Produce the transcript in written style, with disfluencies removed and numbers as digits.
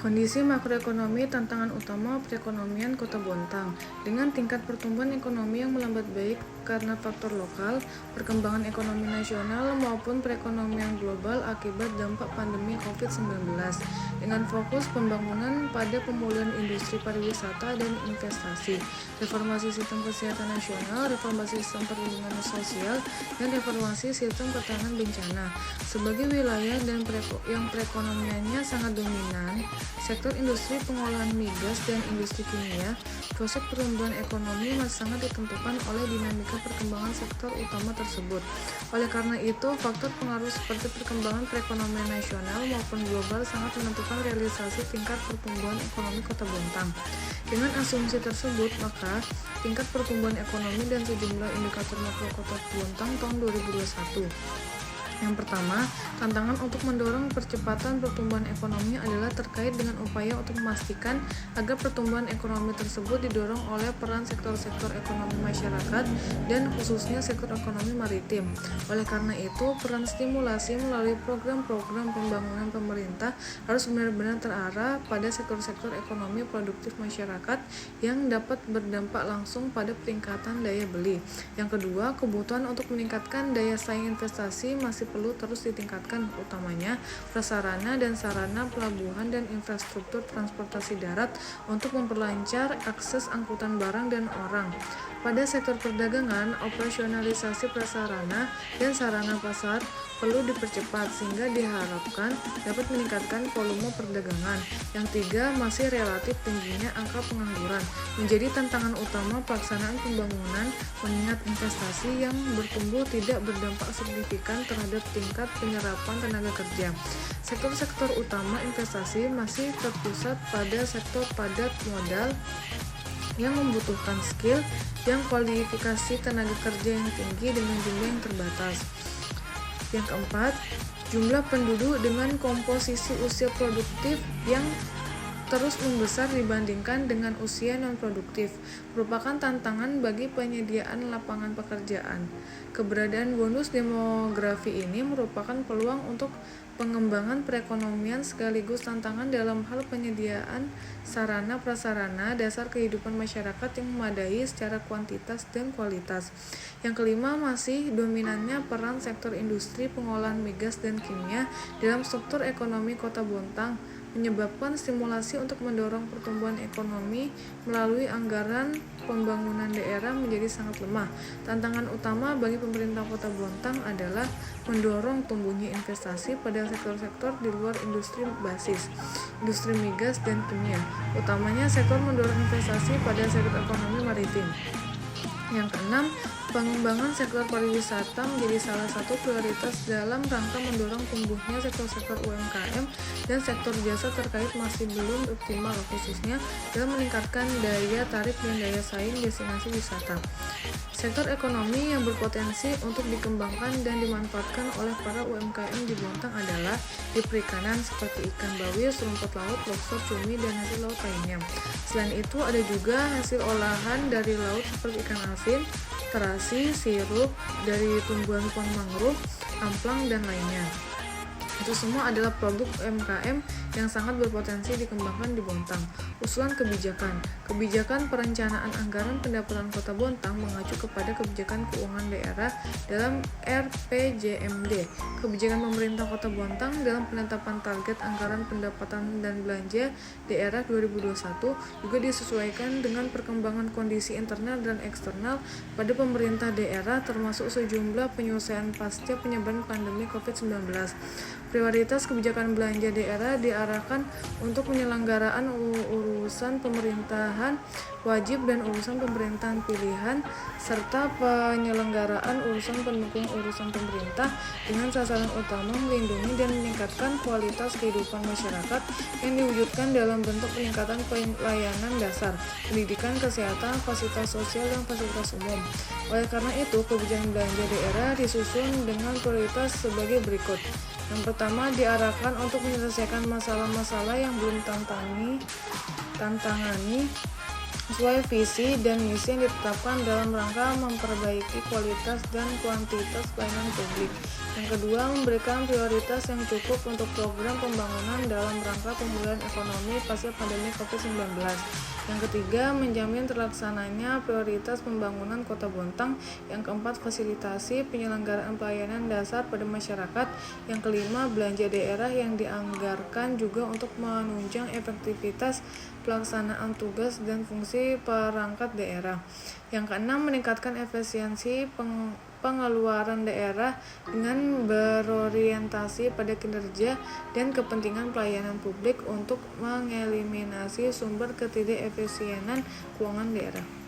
Kondisi makroekonomi tantangan utama perekonomian Kota Bontang. Dengan tingkat pertumbuhan ekonomi yang melambat baik karena faktor lokal, perkembangan ekonomi nasional maupun perekonomian global akibat dampak pandemi COVID-19. Dengan fokus pembangunan pada pemulihan industri pariwisata dan investasi, reformasi sistem kesehatan nasional, reformasi sistem perlindungan sosial, dan reformasi sistem pertahanan bencana. Sebagai wilayah yang perekonomiannya sangat dominan, sektor industri pengolahan migas dan industri kimia, proses pertumbuhan ekonomi masih sangat ditentukan oleh dinamika perkembangan sektor utama tersebut. Oleh karena itu, faktor pengaruh seperti perkembangan perekonomian nasional maupun global sangat menentukan realisasi tingkat pertumbuhan ekonomi Kota Bontang. Dengan asumsi tersebut, maka tingkat pertumbuhan ekonomi dan sejumlah indikator makro Kota Bontang tahun 2021. Yang pertama, tantangan untuk mendorong percepatan pertumbuhan ekonomi adalah terkait dengan upaya untuk memastikan agar pertumbuhan ekonomi tersebut didorong oleh peran sektor-sektor ekonomi masyarakat dan khususnya sektor ekonomi maritim. Oleh karena itu, peran stimulasi melalui program-program pembangunan pemerintah harus benar-benar terarah pada sektor-sektor ekonomi produktif masyarakat yang dapat berdampak langsung pada peningkatan daya beli. Yang kedua, kebutuhan untuk meningkatkan daya saing investasi masih perlu terus ditingkatkan, utamanya prasarana dan sarana pelabuhan dan infrastruktur transportasi darat untuk memperlancar akses angkutan barang dan orang. Pada sektor perdagangan, operasionalisasi prasarana dan sarana pasar perlu dipercepat sehingga diharapkan dapat meningkatkan volume perdagangan. Yang tiga, masih relatif tingginya angka pengangguran menjadi tantangan utama pelaksanaan pembangunan mengingat investasi yang bertumbuh tidak berdampak signifikan terhadap tingkat penyerapan tenaga kerja. Sektor-sektor utama investasi masih terpusat pada sektor padat modal yang membutuhkan skill yang kualifikasi tenaga kerja yang tinggi dengan jumlah yang terbatas. Yang keempat, jumlah penduduk dengan komposisi usia produktif yang terus membesar dibandingkan dengan usia non-produktif merupakan tantangan bagi penyediaan lapangan pekerjaan. Keberadaan bonus demografi ini merupakan peluang untuk pengembangan perekonomian sekaligus tantangan dalam hal penyediaan sarana prasarana dasar kehidupan masyarakat yang memadai secara kuantitas dan kualitas. Yang kelima, masih dominannya peran sektor industri pengolahan migas dan kimia dalam struktur ekonomi Kota Bontang menyebabkan stimulasi untuk mendorong pertumbuhan ekonomi melalui anggaran pembangunan daerah menjadi sangat lemah. Tantangan utama bagi pemerintah Kota Bontang adalah mendorong tumbuhnya investasi pada sektor-sektor di luar industri basis, industri migas dan kimia, utamanya sektor mendorong investasi pada sektor ekonomi maritim. Yang keenam, pengembangan sektor pariwisata menjadi salah satu prioritas dalam rangka mendorong tumbuhnya sektor-sektor UMKM dan sektor jasa terkait masih belum optimal, khususnya dalam meningkatkan daya tarik dan daya saing destinasi wisata. Sektor ekonomi yang berpotensi untuk dikembangkan dan dimanfaatkan oleh para UMKM di Bontang adalah di perikanan seperti ikan bawis, rumput laut, lobster, cumi, dan hasil laut lainnya. Selain itu, ada juga hasil olahan dari laut seperti ikan asin, terasi, sirup dari tumbuhan pohon mangrove, amplang, dan lainnya. Itu semua adalah produk UMKM yang sangat berpotensi dikembangkan di Bontang. Usulan kebijakan. Kebijakan perencanaan anggaran pendapatan Kota Bontang mengacu kepada kebijakan keuangan daerah dalam RPJMD. Kebijakan pemerintah Kota Bontang dalam penetapan target anggaran pendapatan dan belanja daerah 2021 juga disesuaikan dengan perkembangan kondisi internal dan eksternal pada pemerintah daerah termasuk sejumlah penyelesaian pasca penyebaran pandemi COVID-19. Prioritas kebijakan belanja daerah diarahkan untuk penyelenggaraan urusan pemerintahan wajib dan urusan pemerintahan pilihan serta penyelenggaraan urusan pendukung urusan pemerintah dengan sasaran utama melindungi dan meningkatkan kualitas kehidupan masyarakat yang diwujudkan dalam bentuk peningkatan pelayanan dasar, pendidikan, kesehatan, fasilitas sosial, dan fasilitas umum. Oleh karena itu, kebijakan belanja daerah disusun dengan prioritas sebagai berikut. Yang pertama, diarahkan untuk menyelesaikan masalah-masalah yang belum tantangani sesuai visi dan misi yang ditetapkan dalam rangka memperbaiki kualitas dan kuantitas pelayanan publik. Yang kedua, memberikan prioritas yang cukup untuk program pembangunan dalam rangka pemulihan ekonomi pasca pandemi COVID-19. Yang ketiga, menjamin terlaksananya prioritas pembangunan Kota Bontang. Yang keempat, fasilitasi penyelenggaraan pelayanan dasar pada masyarakat. Yang kelima, belanja daerah yang dianggarkan juga untuk menunjang efektivitas pelaksanaan tugas dan fungsi perangkat daerah. Yang keenam, meningkatkan efisiensi pengeluaran daerah dengan berorientasi pada kinerja dan kepentingan pelayanan publik untuk mengeliminasi sumber ketidakefisienan keuangan daerah.